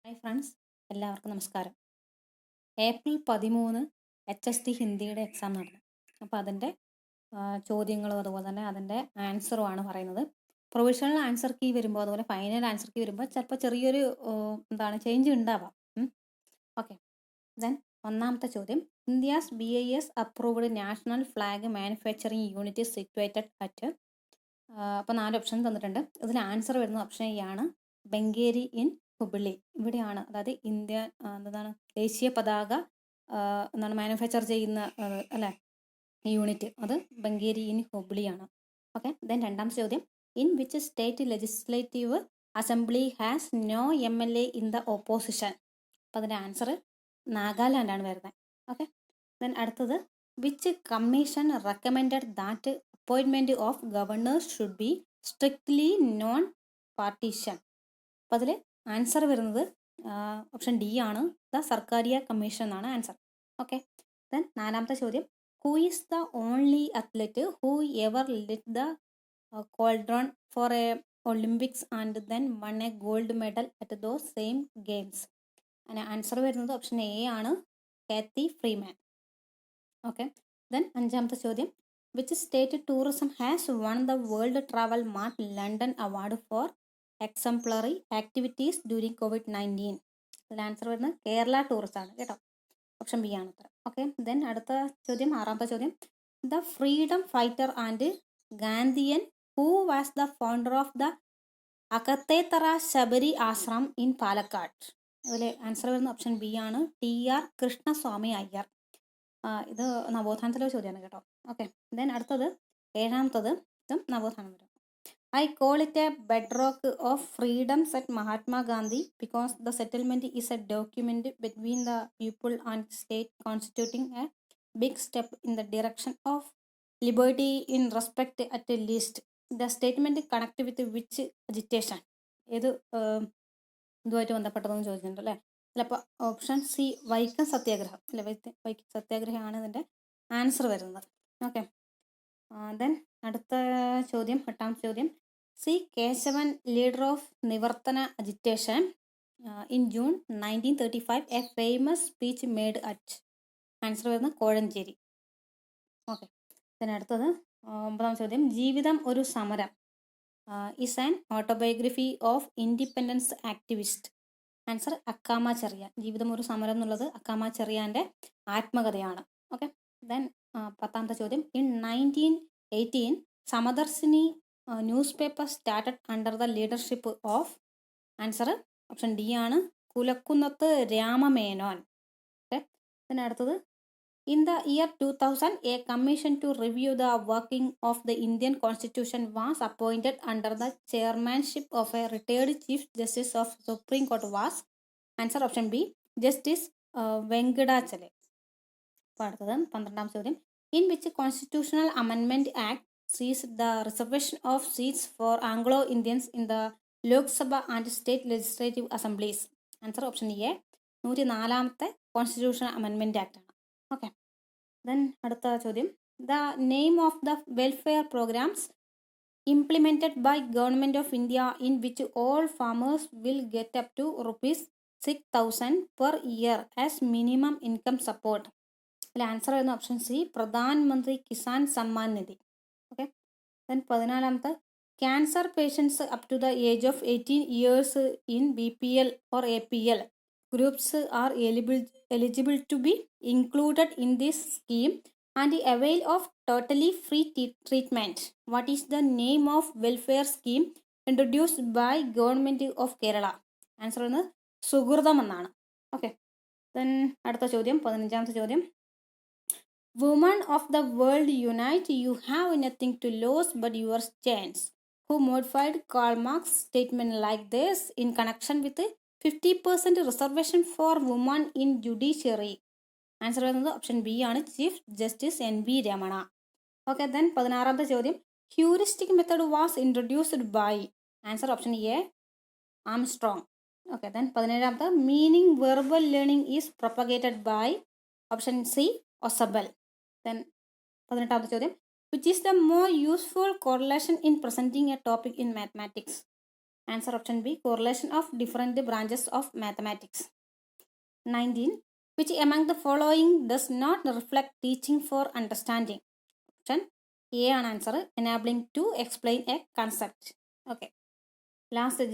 Hi friends, എല്ലാവർക്കും നമസ്കാരം. April 13 HST ഹിന്ദിയുടെ exam നടന്നു. അപ്പോൾ അതിൻ്റെ ചോദ്യങ്ങളും അതുപോലെ തന്നെ അതിൻ്റെ ആൻസറുമാണ് പറയുന്നത്. പ്രൊവിഷണൽ ആൻസർ കീ വരുമ്പോൾ അതുപോലെ ഫൈനൽ ആൻസർ കീ വരുമ്പോൾ ചിലപ്പോൾ ചെറിയൊരു ചേഞ്ച് ഉണ്ടാവാം. ഓക്കെ, ദെൻ ഒന്നാമത്തെ ചോദ്യം, India's BIS approved national flag manufacturing unit situated at. അപ്പോൾ 4 ഓപ്ഷൻ തന്നിട്ടുണ്ട്. ഇതിൽ ആൻസർ വരുന്ന ഓപ്ഷൻ എ ആണ്, ബംഗേരി ഇൻ ഹുബ്ലി. ഇവിടെയാണ്, അതായത് ഇന്ത്യ എന്താണ് ദേശീയ പതാക മാനുഫാക്ചർ ചെയ്യുന്ന അല്ലേ യൂണിറ്റ്, അത് ബംഗേരി ഇൻ ഹുബ്ലിയാണ്. ഓക്കെ, ദെൻ രണ്ടാമത്തെ ചോദ്യം, in which state legislative assembly has no MLA in the opposition. അപ്പോൾ അതിൻ്റെ ആൻസർ നാഗാലാൻഡാണ് വരുന്നത്. ഓക്കെ, ദെൻ അടുത്തത്, which commission recommended that appointment of governors should be strictly non partisan. അപ്പോൾ അതിൽ ആൻസർ വരുന്നത് ഓപ്ഷൻ ഡി ആണ്, ദ സർക്കാരിയ കമ്മീഷൻ എന്നാണ് ആൻസർ. ഓക്കെ, ദെൻ നാലാമത്തെ ചോദ്യം, who is the only athlete who ever lit the cauldron for A Olympics and then one A gold medal at those same games. അങ്ങനെ answer വരുന്നത് option A ആണ്, കാത്തി Freeman. Okay, then അഞ്ചാമത്തെ ചോദ്യം, which state tourism has one the world travel mart London award for exemplary activities during COVID-19. അതിൽ answer വരുന്നത് Kerala tourism ആണ് കേട്ടോ, option B ആണ് ഉത്തരം. ഓക്കെ, ദെൻ അടുത്ത ചോദ്യം, ആറാമത്തെ ചോദ്യം, the freedom fighter and Gandhian who was the founder of the Akathethara Sabari ashram in Palakkad. അതിൽ ആൻസർ വരുന്ന ഓപ്ഷൻ ബി ആണ്, TR കൃഷ്ണസ്വാമി അയ്യർ. ഇത് നവോത്ഥാനത്തിലെ ചോദ്യമാണ് കേട്ടോ. ഓക്കെ, ദെൻ അടുത്തത് ഏഴാമത്തത്, ഇതും നവോത്ഥാനം വരും. I call it a bedrock of freedom, said Mahatma Gandhi, because the settlement is a document between the people and state, constituting a big step in the direction of liberty in respect at least. The statement connect with which agitation? ഏത് ഇതുമായിട്ട് ബന്ധപ്പെട്ടതെന്ന് ചോദിച്ചിട്ടുണ്ട് അല്ലേ. ചിലപ്പോൾ option C Vaikom സത്യാഗ്രഹം അല്ലെ, വൈക്കം സത്യാഗ്രഹമാണ് ഇതിൻ്റെ answer വരുന്നത്. Okay, then അടുത്ത ചോദ്യം, എട്ടാമത്തെ ചോദ്യം, C Kesavan, leader of Nivarthana agitation in June 1935, a famous speech made at. Answer വരുന്നത് കോഴഞ്ചേരി. ഓക്കെ, ദെൻ അടുത്തത് ഒമ്പതാം ചോദ്യം, Jeevitham Oru Samaram is an autobiography of independence activist. Answer Akkamma Cherian. Jeevitham Oru സമരം എന്നുള്ളത് അക്കാമ ചെറിയാൻ്റെ ആത്മകഥയാണ്. ഓക്കെ, ദെൻ പത്താമത്തെ ചോദ്യം, in 1918 Samadarshini news paper started under the leadership of. Answer option D ആണ്, കുലക്കുന്നത്ത് Rama Menon. Okay, പിന്നെ അടുത്തത്, in the year 2000 A commission to review the working of the Indian constitution was appointed under the chairmanship of A retired chief justice of supreme court was. Answer option B, justice വെങ്കടാചലെ. അപ്പോൾ അടുത്തത് 12ാം ചോദ്യം, in which constitutional amendment act സീസ് the reservation of seats four Anglo Indians in the Lok Sabha and state legislative assemblies. Answer option A, 104ാമത്തെ constitutional amendment act ആണ്. Okay, then അടുത്ത ചോദ്യം, the name of the welfare programmes implemented by government of India in which all farmers will get up to ₹6,000 per year as minimum income support. അതിൽ answer വരുന്ന option C, Pradhan മന്ത്രി Kisan Samman Nidhi. Okay, then 14ാമത്തെ, cancer patients up to the age of 18 years in BPL or APL groups are eligible to be included in this scheme and avail of totally free treatment. What is the name of welfare scheme introduced by government of Kerala? Answer വരുന്നത് സുഹൃതം എന്നാണ്. Okay, then അടുത്ത ചോദ്യം, 15ാമത്തെ ചോദ്യം, women of the world unite, you have nothing to lose but your chance. Who modified Karl Marx statement like this in connection with 50% reservation for women in judiciary. Answer വരുന്നത് option B ആണ്, chief justice NV Ramana. Okay, then 16ാമത്തെ ചോദ്യം, heuristic method was introduced by. Answer option A, Armstrong. Okay, then 17ാമത്തെ, meaning verbal learning is propagated by. Option C, Ausubel. Then 18ാമത്തെ ചോദ്യം, which is the more useful correlation in presenting a topic in mathematics. Answer option B correlation of different branches of mathematics. 19. Which among the following does not reflect teaching for understanding? Option A ആണ് answer. enabling to explain a concept. Okay, last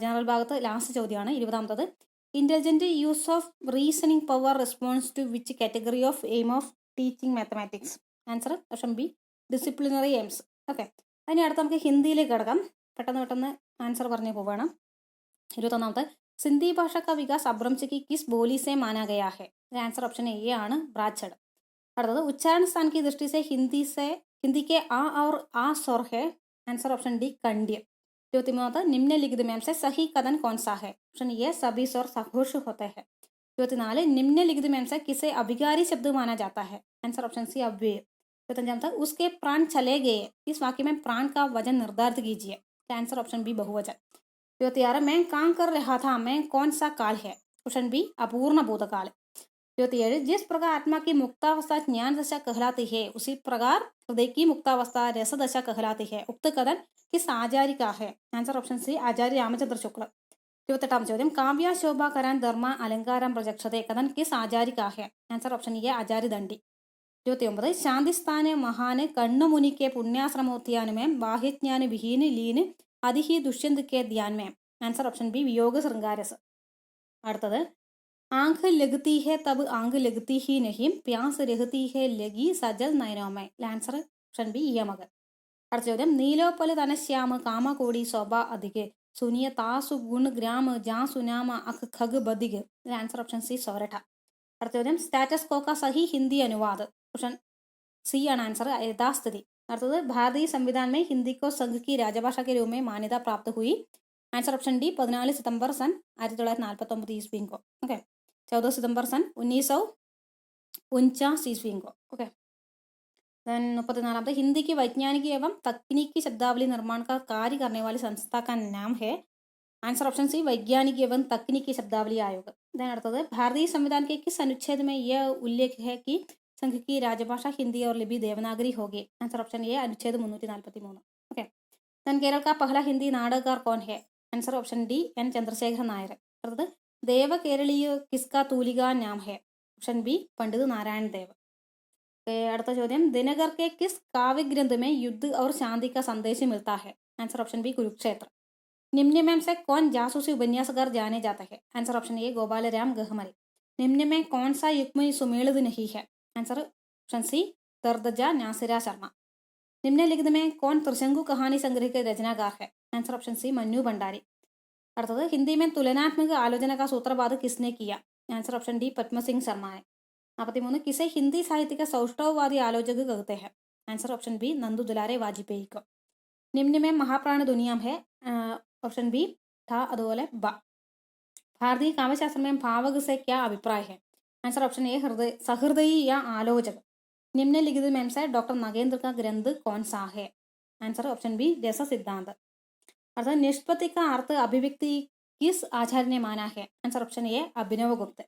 general ഭാഗത്ത് last ചോദ്യമാണ് 20ാമത്തത്. Intelligent use of reasoning power response to which category of aim of teaching mathematics? Answer option B disciplinary aims. Okay, അതിന് അടുത്ത് നമുക്ക് ഹിന്ദിയിലേക്ക് കിടക്കാം. പെട്ടെന്ന് answer പറഞ്ഞു പോവുകയാണ്. 21ാമത്തെ സിന്ധി ഭാഷ का विकास अपभ्रंश की किस बोली से माना गया है? आंसर ऑप्शन ए ആണ് ब्राह्मण. അടുത്തത് उच्चारण स्थान की दृष्टि से हिंदी के आ और आ स्वर है? आंसर ऑप्शन डी कंड्य. 23ാമത്തെ निम्नलिखित में से सही कथन कौन सा है? ऑप्शन ए सभी स्वर सघोष होते हैं. 24 निम्नलिखित में से किसे अभिकारी शब्द माना जाता है? आंसर ऑप्शन सी अव्यय. 25ामത്തെ उसके प्राण चले गए, इस वाक्य में प्राण का वजन निर्धारित कीजिए. आंसर ऑप्शन बी बहुवचन. 26 मैं काम कर रहा था, मैं कौन सा काल है? ऑप्शन बी अपूर्ण भूतकाल. 27 जिस प्रकार आत्मा की मुक्तावस्था ज्ञान दशा कहलाती है, उसी प्रकार हृदय की मुक्तावस्था रस दशा कहलाती है. उक्त कथन किस आचार्य का है? आंसर ऑप्शन सी आचार्य रामचंद्र शुक्ल. 28 ചോദ്യം काव्य शोभा करान धर्म अलंकारम प्रजक्षते कथन किस आचार्य का है? आंसर ऑप्शन ए आचार्य दंडी. 29 शांति स्थान महान कण्ण मुनि के पुण्याश्रमोद्यान में बाह्य ज्ञान विहीन लीन आदि ही दुष्यंत के ध्यान में. आंसर ऑप्शन बी वियोग श्रृंगारस. അടുത്തത് आंख लगती है तब आंख लगती ही नहीं, प्यास रहती है लगी सजल नयनों में. आंसर ऑप्शन बी यमक. അടുത്ത ചോദ്യം നീലോപ്പല ധനശ്യാമ കാമകോടി ശോഭ അധിക് സുനിയ താസു ഗുൺ ഗ്രാമ ജാ സുനാമ അഖ് ഖഗ് ബദിക്. ആൻസർ ഓപ്ഷൻ സി സോരഠ. അടുത്ത ചോദ്യം സ്റ്റാറ്റസ് കോ का सही हिंदी अनुवाद? ऑप्शन सी ആണ് आंसर यथास्थिति. അടുത്തത് भारतीय संविधान में हिंदी को संघ की राजभाषा के रूप में मान्यता प्राप्त हुई? आंसर ऑप्शन डी 14 सितंबर सन 1949 ईस्वी को. ओके, 14 सितंबर सन 1949 ईस्वी को. ओके, देन 34 हिंदी की वैज्ञानिक एवं तकनीकी शब्दावली निर्माण का कार्य करने वाली संस्था का नाम है? आंसर ऑप्शन सी वैज्ञानिक एवं तकनीकी शब्दावली आयोग. देन അടുത്തത് भारतीय संविधान के किस अनुच्छेद में यह उल्लेख है कि संघ की राजभाषा हिंदी और लिपि देवनागरी होगी? आंसर ऑप्शन ए अनुच्छेद 343. ओके, देन केरल का पहला हिंदी नाटककार कौन है? Answer option D N Chandrasekhar Nair. അടുത്തത് देव केरलीय किसका तूलिका नाम है? Option B Pandit Narayan Dev. അടുത്ത ചോദ്യം दिनकर के किस काव्य ग्रंथ में युद्ध और शांति का संदेश मिलता है? Answer option B Kurukshetra. निम्न में से कौन जासूसी उपन्यासकार जाने जाते हैं? Answer option A Gopalram Gahmari. निम्न में कौन सा युग्म सुमेलित नहीं है? आंसर ऑप्शन सी दर्दजा नासिरा शर्मा. निम्नलिखित में कौन त्रिशंकु कहानी संग्रह के रचनाकार है? Answer option C Mannu Bhandari. അടുത്തത് हिंदी में तुलनात्मक आलोचना का सूत्रपात किसने किया? Answer option D Padma Singh Sharma है. 43 किसे हिंदी साहित्य का सौष्ठववादी आलोचक कहते हैं? आंसर ऑप्शन बी नंदू दुलारे वाजपेयी को. निम्न में महाप्राण दुनिया है? ऑप्शन बी था അതുപോലെ ബ. भारतीय काव्यशास्त्र में भावक से क्या अभिप्राय है? आंसर ऑप्शन ए सहृदयी या आलोचक. निम्नलिखित में से डॉक्टर नागेंद्र का ग्रंथ कौन सा है? आंसर ऑप्शन बी रस सिद्धांत. अर्थात निष्पत्ति का अर्थ अभिव्यक्ति किस आचार्य ने माना है? आंसर ऑप्शन ए अभिनव गुप्त.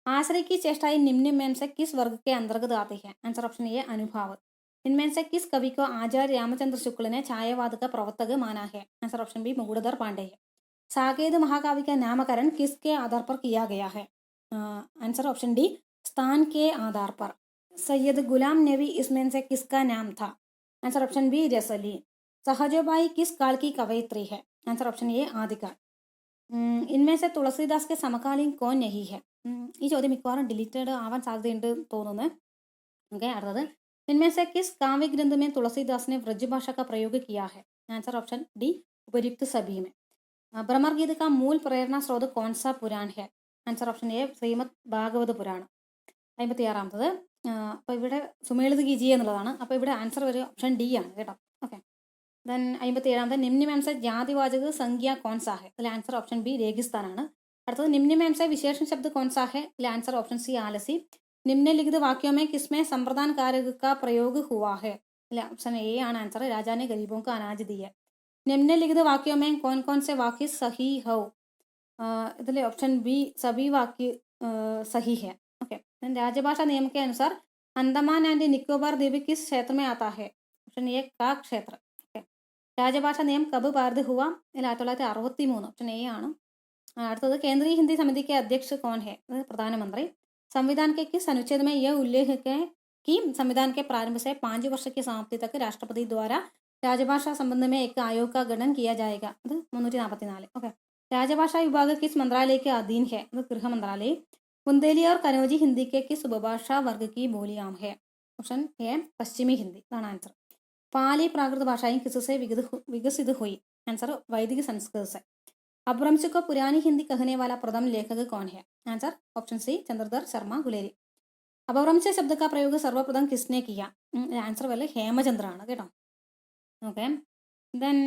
आश्रय की चेष्टाएं निम्न में से किस वर्ग के अंतर्गत आती है? आंसर ऑप्शन ए अनुभाव. इनमें से किस कवि को आचार्य रामचंद्र शुक्ल ने छायावाद का प्रवर्तक माना है? Answer option B Mukutdhar Pandey. Saket महाकाव्य का नामकरण किसके आधार पर किया गया है? आंसर ऑप्शन डी स्थान के आधार पर. सैयद गुलाम नबी इसमें से किसका नाम था? आंसर ऑप्शन बी रसली. सहजोबाई किस काल की कवयित्री है? आंसर ऑप्शन ए आदिकाल. इनमें से तुलसीदास के समकालीन कौन नहीं है? ഈ ചോദ്യം മിക്കവാറും ഡിലീറ്റഡ് ആവാൻ സാധ്യതയുണ്ട് തോന്നുന്നു. ഓക്കെ, അടുത്തത് इनमें से किस काव्य ग्रंथ में तुलसीदास ने ब्रजभाषा का प्रयोग किया है? आंसर ऑप्शन डी उपयुक्त सभी में. भ्रमर गीत का मूल प्रेरणा स्रोत कौन सा पुराण है? आंसर ऑप्शन ए ശ്രീമദ് ഭാഗവത പുരാണം. 56 അപ്പോൾ ഇവിടെ സുമേളിത് ഗീജി എന്നുള്ളതാണ്. അപ്പോൾ ഇവിടെ ആൻസർ വരിക ഓപ്ഷൻ ഡി ആണ് കേട്ടോ. ഓക്കെ, देन 57 निम्न में से जातिवाचक संज्ञा कौन सा है? आंसर ऑप्शन बी रेगिस्तान ആണ്. അടുത്തത് निम्न में से विशेषण शब्द कौन सा है? आंसर ऑप्शन सी आलसी. निम्नलिखित वाक्यों में किसमें संप्रदान कारक का प्रयोग हुआ है? ऑप्शन ए ആണ് आंसर राजा ने गरीबों को अनाज दिया. निम्नलिखित वाक्यों में कौन कौन से वाक्य सही हो? ഇതിൽ ऑप्शन बी सभी वाक्य सही है. ओके, राजभाषा नियम के अनुसार अंडमान एंड निकोबार द्वीप किस क्षेत्र में आता है? ऑप्शन ए का क्षेत्र. രാജഭാഷാ നിയം കബ് പാരിത് ഹുവ? 1963. ഓപ്ഷൻ എ ആണ്. അടുത്തത് കേന്ദ്രീയ ഹിന്ദി സമിതി അധ്യക്ഷ കോൺ ഹെ? പ്രധാനമന്ത്രി. संविधान के किस अनुच्छेद में यह उल्लेख है कि संविधान के प्रारंभ से 5 वर्ष की समाप्ति तक राष्ट्रपति द्वारा राजभाषा संबंध में एक आयोग का गठन किया जाएगा? അത് 344. ഓക്കെ. राजभाषा विभाग किस मंत्रालय के अधीन है? അത് गृह मंत्रालय. बुंदेली और कनौजी हिंदी के किस उपभाषा वर्ग की बोलियां है? ऑप्शन ए पश्चिमी हिंदी. ഇതാണ് ആൻസർ. पाली प्राकृत भाषाएं किससे विकसित हुई? आंसर वैदिक संस्कृत से. अपभ्रंश को पुरानी हिंदी कहने वाला प्रथम लेखक कौन है? Answer option C Chandradhar Sharma Guleri. Apabhramsha शब्द का प्रयोग सर्वप्रथम किसने किया? आंसर वाले हेमचंद्र ആണ് കേട്ടോ. ओके. देन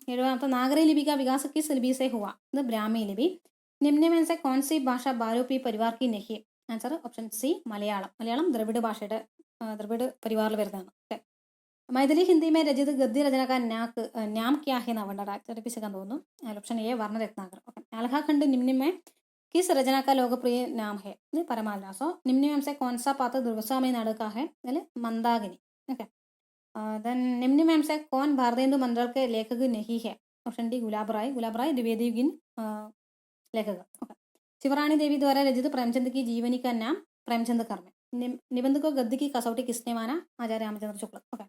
70. नागरी लिपि का विकास किस लिपि से हुआ? ഇത് ബ്രാഹ്മി ലിപി. निम्न में से कौन सी भाषा बारोपी परिवार की नहीं? Answer option C Malayalam. Malayalam Dravid ഭാഷയുടെ ദ്രവിഡ് പരിവാറിൽ വരുന്നതാണ്. ഓക്കെ. मैथिली हिंदी में रचित गद्य रचना का नाम क्या है? नवंडा दोनों. ऑप्शन ए वर्ण रत्नाकर. ओके. आल्हाखंड निम्न में किस रचना का लोकप्रिय नाम है? परमालासो. निम्न में से कौन सा पात्र दुर्गस्वामी नाटक का है? मंदाकिनी. ओके. देन निम्न में से कौन भारतेंदु मंडल के लेखक नहीं है? ऑप्शन डी गुलाब राय. गुलाब राय द्विवेदी गिन लेखक. ओके. शिवरानी देवी द्वारा रचित प्रेमचंद की जीवनी का नाम प्रेमचंद कर्म. निबंध को गद्य की कसौटी किसने माना? आचार्य रामचंद्र शुक्ल. ओके.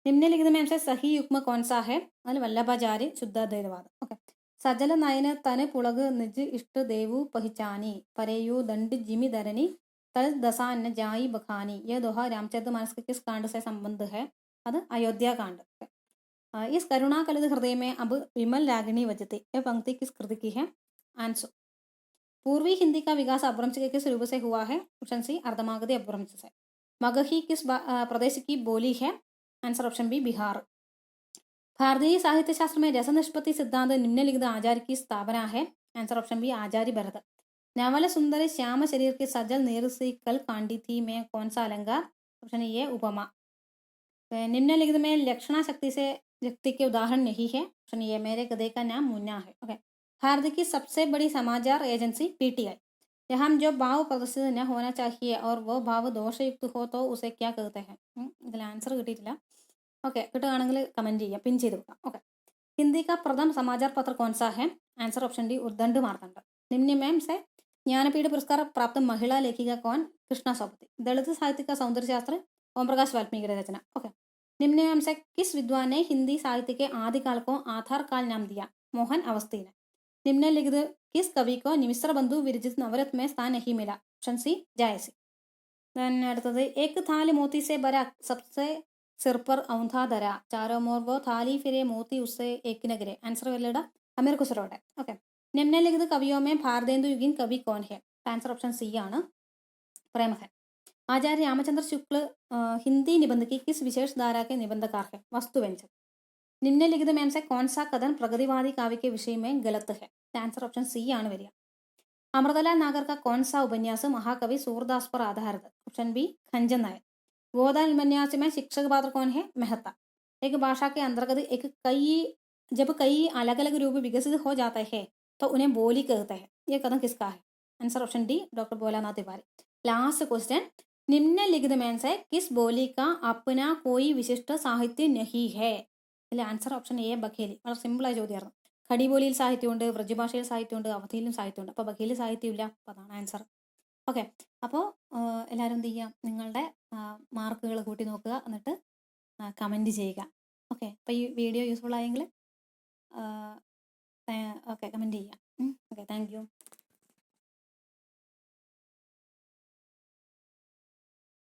निम्नलिखित में से सही युग्म कौन सा है? वल्लभाचार्य शुद्धाद्वैतवाद. ओके. सजल नयन तन पुलग निज इष्ट देवु पहचानी परेयु दंड जिमि धरनी तल दशा न जाई बखानी. यह दोहा रामचरितमानस के किस कांड से संबंध है? അത് अयोध्या कांड. इस करुणा कलित हृदय में अब विमल रागिनी बजती. यह पंक्ति किस कृति की है? आंसर. पूर्वी हिंदी का विकास अपभ्रंश के किस रूप से हुआ है? ऑप्शन सी अर्धमागधी अपभ्रंश से. मगही किस प्रदेश की बोली है? Answer option B Bihar. भारतीय साहित्य शास्त्र में रस निष्पत्ति सिद्धांत निम्नलिखित आचार्य की स्थापना है? आंसर ऑप्शन बी आचार्य भरत. नवल सुंदर श्याम शरीर के सजल नेर से कल कांडी थी में कौन सा अलंकार? ऑप्शन ए उपमा. निम्नलिखित में लक्षणा शक्ति से व्यक्ति के उदाहरण नहीं है? ऑप्शन ए मेरे गधे का नाम मुन्ना है. ओके. भारत की सबसे बड़ी समाचार एजेंसी पीटीआई. यहाँ जो भाव प्रदर्शित न होना चाहिए और वो भाव दोषयुक्त हो तो उसे क्या कहते हैं? ഇതിൽ ആൻസർ കിട്ടിയിട്ടില്ല. ओके. കിട്ടുകയാണെങ്കിൽ കമൻറ്റ് ചെയ്യുക, പിൻ ചെയ്ത് വെക്കാം. ഓക്കെ. हिंदी का प्रथम समाचार पत्र कौन सा है? Answer option D Udant Martand. निम्न में से ज्ञानपीठ पुरस्कार प्राप्त महिला लेखिका कौन? कृष्णा सोपति. दलित साहित्य का सौंदर्य शास्त्र ओम प्रकाश वाल्मीकि की रचना. ओके. निम्न में से किस विद्वान ने हिंदी साहित्य के आदिकाल को आधार काल नाम दिया? मोहन अवस्थी ने. निम्नलिखित किस कवि को निमिश्र बंधु विरचित नवरत्न में स्थान नहीं मिला? ऑप्शन सी जायसी. അടുത്തത് एक थाल मोती से भरा सबसे सिर पर औंधा धरा चारों मोर वो थाली फिरे मोती उससे एक न गिरे. आंसर वेलेडा अमीर खुसरोടെ. ओके. निम्नलिखित कवियों में भारतेंदु युगीन कवि कौन है? आंसर ऑप्शन सी ആണ് प्रेमहर. आचार्य रामचंद्र शुक्ल हिंदी निबंध की किस विशेष धारा के निबंधकार है? वस्तुव्यंजक. निम्नलिखित में से कौन सा कथन प्रगतिवादी काव्य के विषय में गलत है? आंसर ऑप्शन सी ആണ് വരിക. अमृतलाल नागर का कौन सा उपन्यास महाकवि सूरदास पर आधारित? Option B Khanjan Nayan. गोदान उपन्यास में शिक्षक पात्र कौन है? मेहता. एक भाषा के अंतर्गत जब कई अलग अलग रूप विकसित हो जाते हैं तो उन्हें बोली कहते हैं. यह कथन किसका है? Answer option D doctor Bholanath Tiwari. Last question. निम्नलिखित में से किस बोली का अपना कोई विशिष्ट साहित्य नहीं है? आंसर ऑप्शन ए बघेली. വളരെ സിമ്പിളായ ചോദ്യമായിരുന്നു. ഖടിബോലിയിൽ സാഹിത്യമുണ്ട്, വ്രജഭാഷയിൽ സാഹിത്യമുണ്ട്, അവധിയിലും സാഹിത്യമുണ്ട്. അപ്പോൾ ബഘേലിൽ സാഹിത്യമില്ല. അപ്പോൾ അതാണ് ആൻസർ. ഓക്കെ. അപ്പോൾ എല്ലാവരും എന്ത് ചെയ്യുക? നിങ്ങളുടെ മാർക്കുകൾ കൂട്ടി നോക്കുക, എന്നിട്ട് കമൻറ്റ് ചെയ്യുക. ഓക്കെ. അപ്പോൾ ഈ വീഡിയോ യൂസ്ഫുൾ ആയെങ്കിൽ ഓക്കെ കമൻറ്റ് ചെയ്യുക. ഓക്കെ. Thank you.